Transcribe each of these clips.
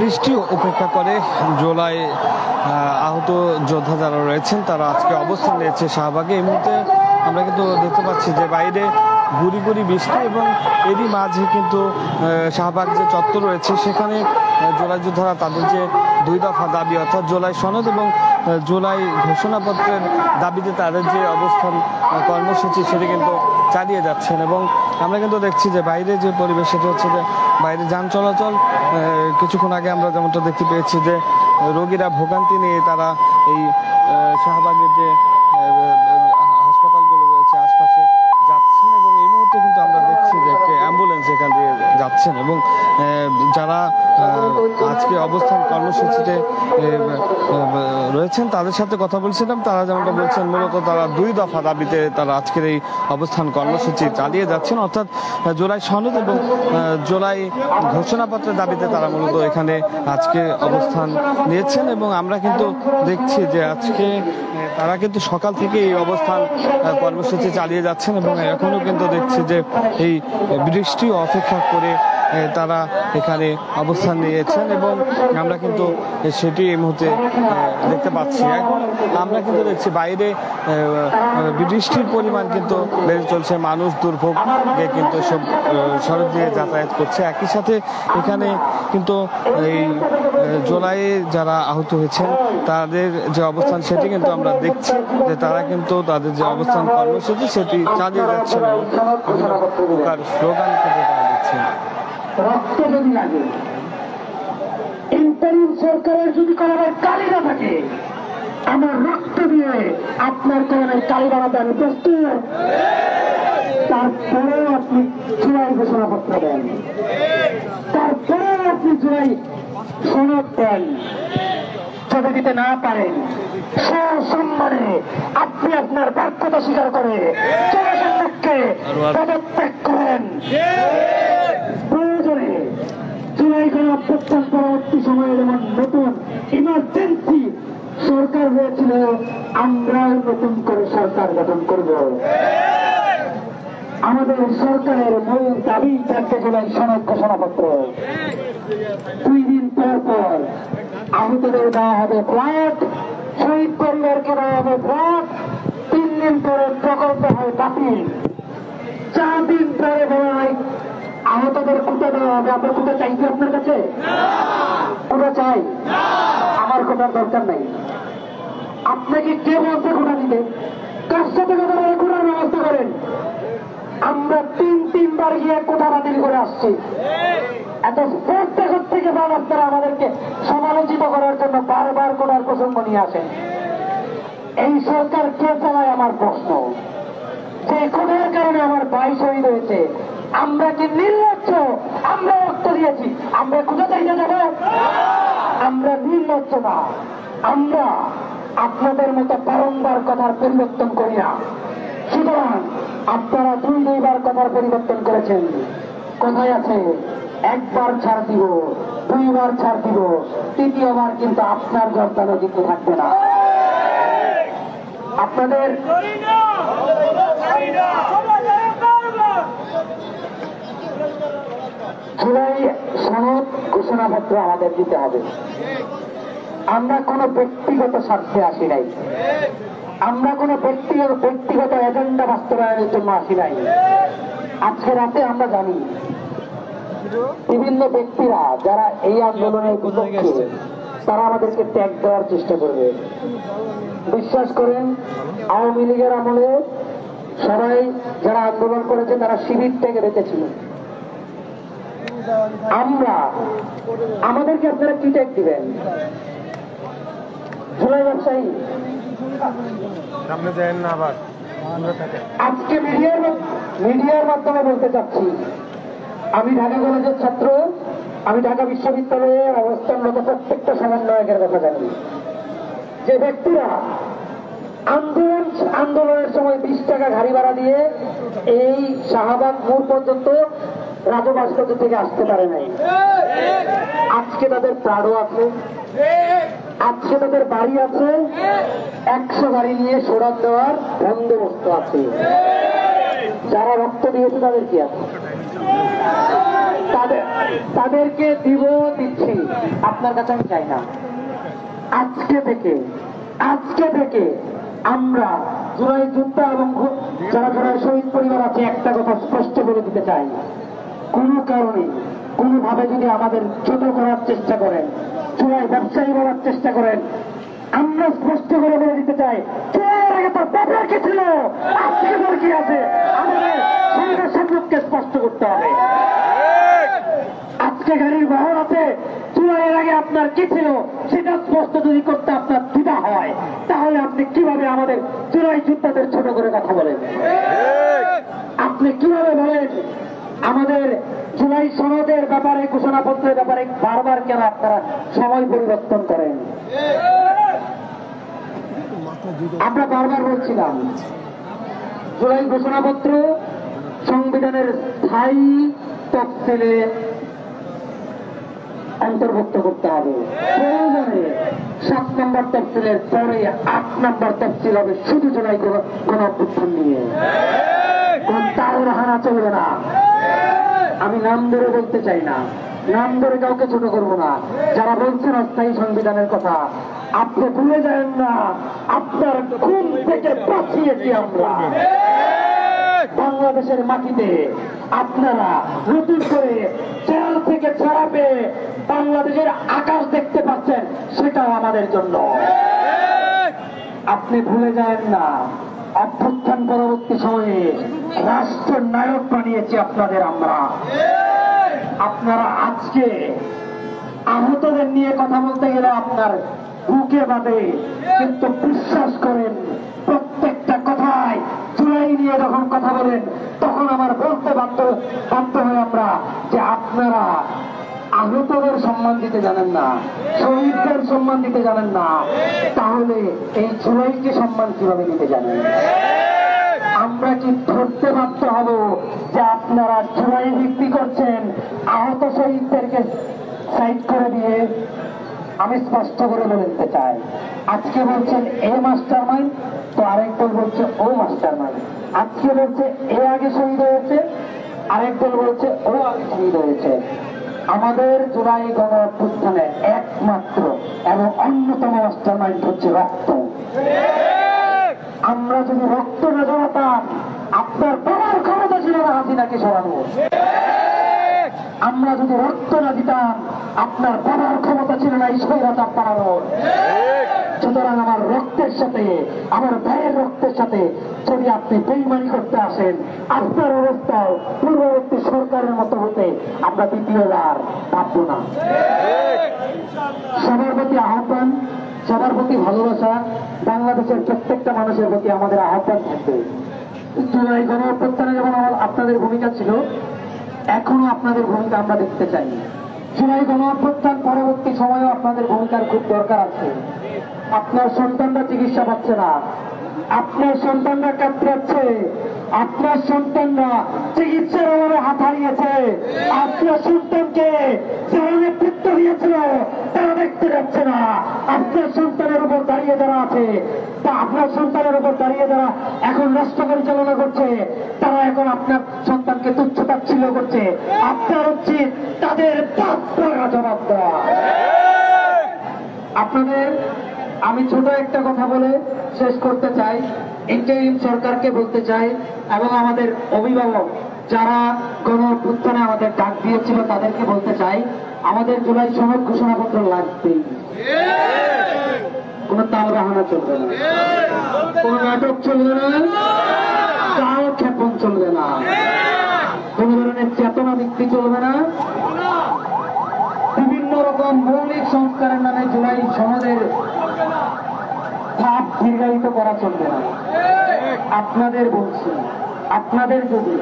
বৃষ্টি উপেক্ষা করে জুলাই আহত যোদ্ধা যারা রয়েছেন তারা আজকে অবস্থান নিয়েছে শাহবাগে। এই মুহূর্তে আমরা কিন্তু দেখতে পাচ্ছি যে বাইরে গুড়ি গুড়ি বৃষ্টি এবং এরই মাঝে কিন্তু শাহবাগ যে চত্বর রয়েছে সেখানে জুলাই যোদ্ধারা তাদের যে 2 দফা দাবি অর্থাৎ জুলাই সনদ এবং জুলাই ঘোষণাপত্রের দাবিতে তাদের যে অবস্থান কর্মসূচি সেটি কিন্তু চালিয়ে যাচ্ছেন। এবং আমরা কিন্তু দেখছি যে বাইরে যে পরিবেশ সেটি হচ্ছে যে বাইরে যান চলাচল কিছুক্ষণ আগে আমরা যেমনটা দেখতে পেয়েছি যে রোগীরা ভোগান্তি নিয়ে তারা এই শাহবাগের যে হাসপাতালগুলো রয়েছে আশপাশে যাচ্ছেন এবং এই মুহূর্তে কিন্তু আমরা দেখছি যে একটি অ্যাম্বুলেন্স এখান দিয়ে যাচ্ছেন এবং যারা আজকে অবস্থান কর্মসূচিতে রয়েছেন তাদের সাথে কথা বলছিলাম। তারা যেমনটা বলছেন মূলত তারা 2 দফা দাবিতে তারা আজকের এই অবস্থান কর্মসূচি চালিয়ে যাচ্ছেন অর্থাৎ জুলাই সনদ এবং জুলাই ঘোষণাপত্রের দাবিতে তারা মূলত এখানে আজকে অবস্থান নিয়েছেন। এবং আমরা কিন্তু দেখছি যে আজকে তারা কিন্তু সকাল থেকে এই অবস্থান কর্মসূচি চালিয়ে যাচ্ছেন এবং এখনো কিন্তু দেখছি যে এই বৃষ্টি অপেক্ষা করে তারা এখানে অবস্থান নিয়েছেন এবং আমরা কিন্তু সেটি এই মুহূর্তে দেখতে পাচ্ছি। এখন আমরা কিন্তু দেখছি বাইরে বৃষ্টির পরিমাণ কিন্তু বেড়ে চলছে, মানুষ দুর্ভোগে কিন্তু সব সড়ক দিয়ে যাতায়াত করছে। একই সাথে এখানে কিন্তু এই জুলাইয়ে যারা আহত হয়েছেন তাদের যে অবস্থান সেটি কিন্তু আমরা দেখছি যে তারা কিন্তু তাদের যে অবস্থান কর্মসূচি সেটি চালিয়ে যাচ্ছেন এবং বিভিন্ন প্রকার স্লোগান কিন্তু তারা দিচ্ছেন। রক্ত যদি লাগে, ইন্টারিম সরকারের যদি কলমের কালি না থাকে, আমার রক্ত দিয়ে আপনার কলমের কালি বানাতে আমি প্রস্তুত। তারপরেও আপনি জুলাই ঘোষণাপত্র দেন, তারপরেও আপনি জুলাই সনদ দেন। যদি দিতে না পারেন সসম্মানে আপনি আপনার ব্যর্থতা স্বীকার করে জনগণের পক্ষে পদত্যাগ করেন। প্রয়োজনে জুলাই গণঅভ্যুত্থান পরবর্তী সময়ে যেমন নতুন ইমার্জেন্সি সরকার হয়েছিল, আমরাও নতুন করে সরকার গঠন করব। আমাদের সরকারের মূল দাবি থাকতে জুলাই সনদ ঘোষণাপত্র। 2 দিন পর পর আহতদের দেওয়া হবে ফ্ল্যাট, শহীদ পরিবারকে দেওয়া হবে ফ্ল্যাট। 3 দিন পরে প্রকল্প হয় বাতিল, 4 দিন পরে হয় আহতদের কোটা দেওয়া হবে। আপনার কোটা চাইছি আপনার কাছে? কোটা চাই? আমার কোটার দরকার নেই। আপনাকে কে বলতে কোটা দিতে? কার সাথে কথা বলে কোটার ব্যবস্থা করেন? আমরা 3 বার গিয়ে কোটা বাতিল করে আসছি। এত স্পর্ধা থেকে আপনারা আমাদেরকে সমালোচিত করার জন্য বারবার কোটার প্রসঙ্গ নিয়ে আসেন। এই সরকার কে চালায় আমার প্রশ্ন। যে কোটার কারণে আমার ভাই শহীদ হয়েছে, আমরা কি নির্লজ্জ? আমরা রক্ত দিয়েছি, আমরা কোথা চাইতে যাব? আমরা নির্লজ্জ না। আমরা আপনাদের মতো বারংবার কথার পরিবর্তন করি না। সুতরাং আপনারা 2 বার কথার পরিবর্তন করেছেন। কোথায় আছে একবার ছাড় দিব, 2 বার ছাড় দিব, 3য়বার কিন্তু আপনার জর্দানো দিতে থাকবে না। আপনাদের জুলাই সনদ ঘোষণাপত্র আমাদের দিতে হবে। আমরা কোনো ব্যক্তিগত স্বার্থে আসি নাই, আমরা কোনো ব্যক্তিগত এজেন্ডা বাস্তবায়নের জন্য আসি নাই। আজকে রাতে আমরা জানি বিভিন্ন ব্যক্তিরা যারা এই আন্দোলনের বিপক্ষে তারা আমাদেরকে ত্যাগ দেওয়ার চেষ্টা করবে। বিশ্বাস করেন, আওয়ামী লীগের আমলে সবাই যারা আন্দোলন করেছে তারা শিবির থেকে বেঁচেছিল। আমরা আমাদেরকে আপনারা কি ট্যাগ দিবেন? জুলাই ব্যবসায়ী আজকে মিডিয়ার মাধ্যমে বলতে চাচ্ছি, আমি ঢাকা কলেজের ছাত্র, আমি ঢাকা বিশ্ববিদ্যালয়ে অবস্থানরত প্রত্যেকটা সমন্বয়কের কথা জানি। যে ব্যক্তিরা আন্দোলনের সময় 20 টাকা গাড়ি ভাড়া দিয়ে এই শাহবাগ মোড় পর্যন্ত রাজভাস্কর্য থেকে আসতে পারে নাই, আজকে তাদের প্রাড়ও আছে, আজকে তাদের বাড়ি আছে, 100 গাড়ি নিয়ে সরান দেওয়ার বন্দোবস্ত আছে। যারা রক্ত দিয়েছে তাদের কি আছে? তাদেরকে দিচ্ছি, আপনার কাছে আমি চাই না। আজকে থেকে আমরা জুলাই যোদ্ধা এবং যারা যারা শহীদ পরিবার আছে একটা কথা স্পষ্ট করে দিতে চাই, কোনো কারণে কোনোভাবে যদি আমাদের ছোট করার চেষ্টা করেন, জুলাই ব্যবসায়ী বলার চেষ্টা করেন, আমরা স্পষ্ট করে বলে দিতে চাই, চুলাইয়ের আগে তার ব্যাপার কি ছিল, আজকে তার কি আছে, আমাদের শরীরের সম্মুখকে স্পষ্ট করতে হবে। আজকে গাড়ির বহর আছে, চুলাইয়ের আগে আপনার কি ছিল সেটা স্পষ্ট যদি করতে আপনার দ্বিধা হয়, তাহলে আপনি কিভাবে আমাদের চুলাই যোদ্ধাদের ছোট করে কথা বলেন? আপনি কিভাবে বলেন আমাদের জুলাই সনদের ব্যাপারে, ঘোষণাপত্রের ব্যাপারে বারবার কেন আপনারা সময় পরিবর্তন করেন? আমরা বারবার বলছিলাম জুলাই ঘোষণাপত্র সংবিধানের স্থায়ী তফসিলে অন্তর্ভুক্ত করতে হবে। প্রয়োজনে 7 নম্বর তফসিলের পরে 8 নম্বর তফসিল হবে শুধু জুলাই গণঅভ্যুত্থান নিয়ে। কোন তাওর হানা চলবে না। আমি নাম ধরে বলতে চাই না, নাম ধরে কাউকে ছোট করবো না। যারা বলছেন অস্থায়ী সংবিধানের কথা, আপনি ভুলে যান না আপনার খুন থেকে বাঁচিয়েছি আমরা। বাংলাদেশের মাটিতে আপনারা নতুন করে জেল থেকে ছাড়া পেয়ে বাংলাদেশের আকাশ দেখতে পাচ্ছেন, সেটাও আমাদের জন্য। আপনি ভুলে যান না অভ্যুত্থান পরবর্তী সময়ে রাষ্ট্র নায়ক বানিয়েছি আপনাদের আমরা। আপনারা আজকে আহতদের নিয়ে কথা বলতে গেলে আপনার বুকে বাঁধে, কিন্তু বিশ্বাস করেন প্রত্যেকটা কথায় জুলাই নিয়ে যখন কথা বলেন তখন আমার বলতে বাধ্য হয়ে আমরা যে আপনারা আহতদের সম্মান দিতে জানেন না, শহীদদের সম্মান দিতে জানেন না, তাহলে এই জুলাইকে সম্মান কিভাবে দিতে জানেন? আমরা কি ধরতে বাধ্য হব যে আপনারা জুলাই বিক্রি করছেন আহত শহীদদেরকে সাইড করে দিয়ে? আমি স্পষ্ট করে বলে দিতে চাই, আজকে বলছেন এ মাস্টার মাইন্ড, তো আরেক দল বলছে ও মাস্টার মাইন্ড। আজকে বলছে এ আগে শহীদ হয়েছে, আরেক দল বলছে ও আগে শহীদ হয়েছে। আমাদের জুলাই গণঅভ্যুত্থানে একমাত্র এবং অন্যতম মাস্টার মাইন্ড হচ্ছে রক্ত। আমরা যদি রক্ত না জড়াতাম, আপনার বাবার ক্ষমতা ছিল না হাসিনাকে সরানো। আমরা যদি রক্ত না দিতাম, আপনার বাবার ক্ষমতা ছিল না এই স্বৈরাচার পালানোর। সুতরাং আমার রক্তের সাথে, আমার ভাইয়ের রক্তের সাথে যদি আপনি বেইমানি করতে আসেন, আপনার অবস্থাও পূর্ববর্তী সরকারের মতো হতে আমরা দ্বিতীয়বার ভাবব না। সবার প্রতি আহ্বান, সবার প্রতি ভালোবাসা, বাংলাদেশের প্রত্যেকটা মানুষের প্রতি আমাদের আহ্বান থাকবে। জুলাই গণঅভ্যুত্থানে যেমন আপনাদের ভূমিকা ছিল, এখনো আপনাদের ভূমিকা আমরা দেখতে চাই। জুলাই গণঅভ্যুত্থান পরবর্তী সময়েও আপনাদের ভূমিকার খুব দরকার আছে। আপনার সন্তানরা চিকিৎসা পাচ্ছে না, আপনার সন্তানরা কাতরাচ্ছে, আপনার সন্তানরা চিকিৎসার অভাবে হাত হারিয়েছে, আপনার সন্তানকে যারা নেতৃত্ব দিয়েছিল তারা দেখতে যাচ্ছে না। আপনার সন্তানের উপর দাঁড়িয়ে যারা আছে, তা আপনার সন্তানের উপর দাঁড়িয়ে যারা এখন রাষ্ট্র পরিচালনা করছে, তারা এখন আপনার সন্তানকে তুচ্ছ-তাচ্ছিল্য করছে। আপনার উচিত তাদের জবাব দেওয়া। আপনাদের আমি ছোট একটা কথা বলে শেষ করতে চাই। ইন্টারিম সরকারকে বলতে চাই এবং আমাদের অভিভাবক যারা গণঅভ্যুত্থানে আমাদের ডাক দিয়েছিল তাদেরকে বলতে চাই, আমাদের জুলাই সনদ ঘোষণাপত্র লাগবেই। কোন তাল বাহানা চলবে না, কোন নাটক চলবে না, কাল ক্ষেপণ চলবে না, কোন ধরনের চেতনা বিক্রি চলবে না, বিভিন্ন রকম মৌলিক সংস্কারের নামে জুলাই সনদের ধাপ দীর্ঘায়িত করা চলবে না। আপনাদের বলছি, আপনাদের যদি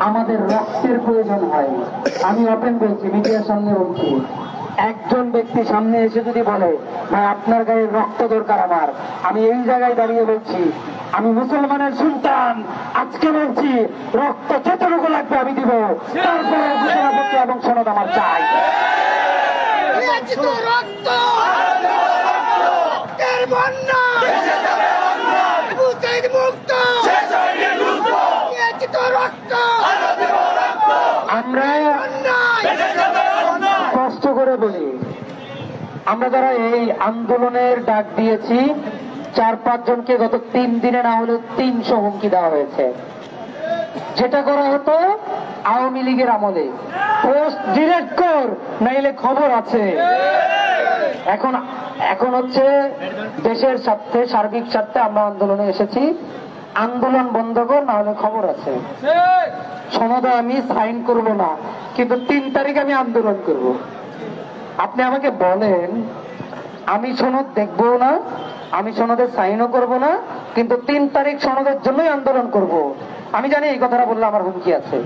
আমাদের রক্তের প্রয়োজন হয়, আমি ওপেন বলছি, মিডিয়ার সামনে বলছি, একজন ব্যক্তি সামনে এসে যদি বলে ভাই আপনার গায়ে রক্ত দরকার আমার, আমি এই জায়গায় দাঁড়িয়ে বলছি, আমি মুসলমানের সন্তান, আজকে বলছি রক্ত যতটুকু লাগবে আমি দিব, তারপরে ঘোষণাপত্র এবং সনদ আমার চাই। আমরা করে বলি, আমরা যারা এই আন্দোলনের ডাক দিয়েছি 4-5 জনকে গত 3 দিনে না হলে 300 হুমকি দেওয়া হয়েছে। যেটা করা হতো আওয়ামী লীগের আমলে, পোস্ট ডিরেক্ট কর নাইলে খবর আছে। এখন হচ্ছে দেশের স্বার্থে, সার্বিক স্বার্থে আমরা আন্দোলনে এসেছি। আন্দোলন বন্ধ কর না হলে খবর আছে। সনদে আমি সাইন করব না, কিন্তু 3 তারিখ আমি আন্দোলন করব। আপনি আমাকে বলেন, আমি সনদ দেখবো না, আমি সনদে সাইনও করব না, কিন্তু 3 তারিখ সনদের জন্যই আন্দোলন করব। আমি জানি এই কথাটা বললে আমার হুমকি আছে,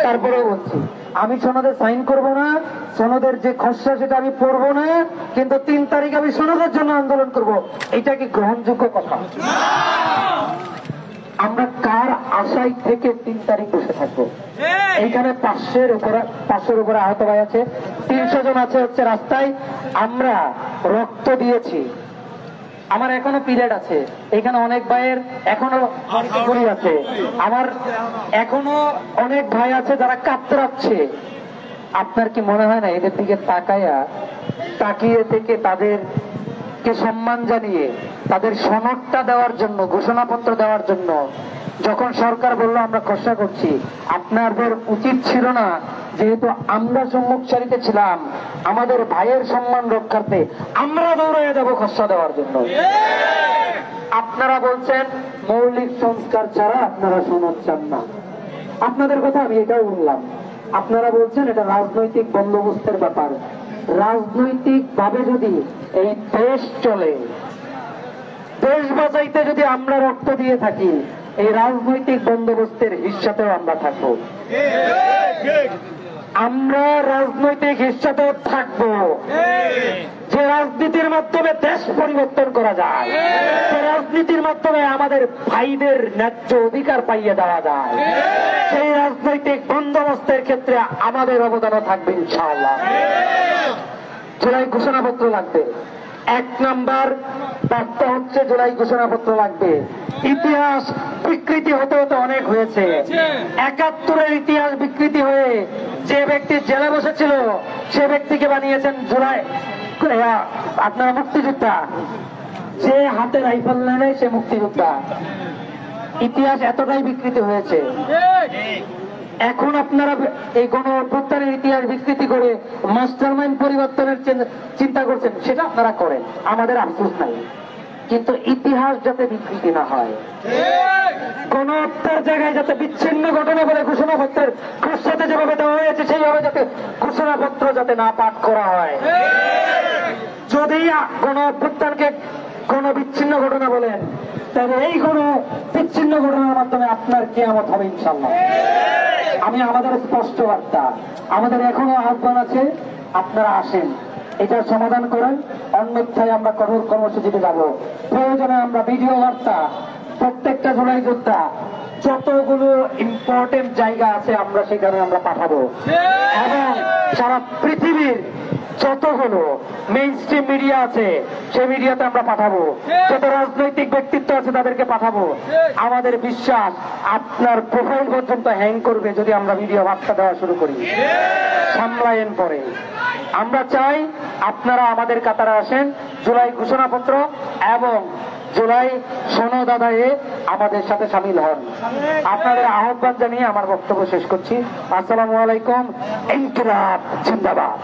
তারপরেও বলছি আমি সনদে সাইন করব না, সনদের যে খসড়া সেটা আমি পড়বো না, কিন্তু 3 তারিখ আমি সনদের জন্য আন্দোলন করব। এটা কি গ্রহণযোগ্য কথা? আমরা কার আশায় থেকে 3 তারিখ বসে থাকবো? এইখানে 500-এর উপরে আহত ভাই আছে, 300 জন আছে হচ্ছে রাস্তায়। আমরা রক্ত দিয়েছি, আমার এখনো পিরিয়ড আছে, এখানে অনেক ভাইয়ের এখনো গুলি আছে, আমার এখনো অনেক ভাই আছে যারা কাতরাচ্ছে। আপনার কি মনে হয় না এদের দিকে তাকিয়ে থেকে তাদেরকে সম্মান জানিয়ে তাদের সনদটা দেওয়ার জন্য, ঘোষণাপত্র দেওয়ার জন্য যখন সরকার বললো আমরা খসড়া করছি, আপনাদের উচিত ছিল না, যেহেতু আমরা সম্মুখ সারিতে ছিলাম, আমাদের ভাইয়ের সম্মান রক্ষার্থে আমরা দৌড়ে যাব খসড়া দেওয়ার জন্য? আপনারা বলছেন মৌলিক সংস্কার ছাড়া আপনারা সনদ চান না। আপনাদের কথা আমি এটাও বললাম। আপনারা বলছেন এটা রাজনৈতিক বন্দোবস্তের ব্যাপার। রাজনৈতিক ভাবে যদি এই দেশ চলে, দেশ বাঁচাইতে যদি আমরা রক্ত দিয়ে থাকি, এই রাজনৈতিক বন্দোবস্তের হিস্সাতেও আমরা থাকবো। আমরা রাজনৈতিক হিস্সাতেও থাকবো। যে রাজনীতির মাধ্যমে দেশ পরিবর্তন করা যায়, যে রাজনীতির মাধ্যমে আমাদের ভাইদের ন্যায্য অধিকার পাইয়ে দেওয়া যায়, সেই রাজনৈতিক বন্দোবস্তের ক্ষেত্রে আমাদের অবদানও থাকবে ইনশাআল্লাহ। জুলাই ঘোষণাপত্র লাগবে। 1 নাম্বার বার্তা হচ্ছে জুলাই ঘোষণাপত্র লাগবে। ইতিহাস বিকৃতি হতে হতে অনেক হয়েছে। 71-এর ইতিহাস বিকৃতি হয়ে যে ব্যক্তি জেলে বসেছিল সে ব্যক্তিকে বানিয়েছেন জুলাই আপনারা মুক্তিযোদ্ধা। যে হাতে রাইফেল নেয় সে মুক্তিযোদ্ধা। ইতিহাস এতটাই বিকৃতি হয়েছে। এখন আপনারা এই গণ অভ্যুত্থানের ইতিহাস বিকৃতি করে মাস্টার মাইন্ড পরিবর্তনের চিন্তা করছেন, সেটা আপনারা করেন, আমাদের আফসোস নাই। কিন্তু ইতিহাস যাতে বিকৃতি না হয়, গণ হত্যার জায়গায় যাতে বিচ্ছিন্ন ঘটনা বলে ঘোষণাপত্রের খসড়াতে যেভাবে দেওয়া হয়েছে সেইভাবে যাতে ঘোষণাপত্র যাতে না পাঠ করা হয়। যদি গণ অভ্যুত্থানকে কোন বিচ্ছিন্ন ঘটনা বলেন, তাহলে এই কোন বিচ্ছিন্ন ঘটনার মাধ্যমে আপনার কিয়ামত হবে ইনশাআল্লাহ। আমি আমাদের স্পষ্ট বার্তা, আমাদের এখনো আহ্বান আছে, আপনারা আসেন, এটার সমাধান করেন, অন্যথায় আমরা কঠোর কর্মসূচিতে যাব। প্রয়োজনে আমরা ভিডিও বার্তা প্রত্যেকটা জুলাই যোদ্ধা যতগুলো ইম্পর্টেন্ট জায়গা আছে আমরা সেখানে আমরা পাঠাবো, এবং সারা পৃথিবীর যতগুলো মেইন স্ট্রিম মিডিয়া আছে সেই মিডিয়াতে আমরা পাঠাবো, যত রাজনৈতিক ব্যক্তিত্ব আছে তাদেরকে পাঠাবো। আমাদের বিশ্বাস আপনার প্রোফাইল পর্যন্ত হ্যাং করবে যদি আমরা ভিডিও বার্তা দেওয়া শুরু করি। সামলায়েন পরে। আমরা চাই আপনারা আমাদের কাতারে আসেন, জুলাই ঘোষণাপত্র এবং জুলাই সনদ আদায়ে আমাদের সাথে সামিল হন। আপনাদের আহ্বান জানিয়ে আমার বক্তব্য শেষ করছি। আসসালামু আলাইকুম। ইনকিলাব জিন্দাবাদ।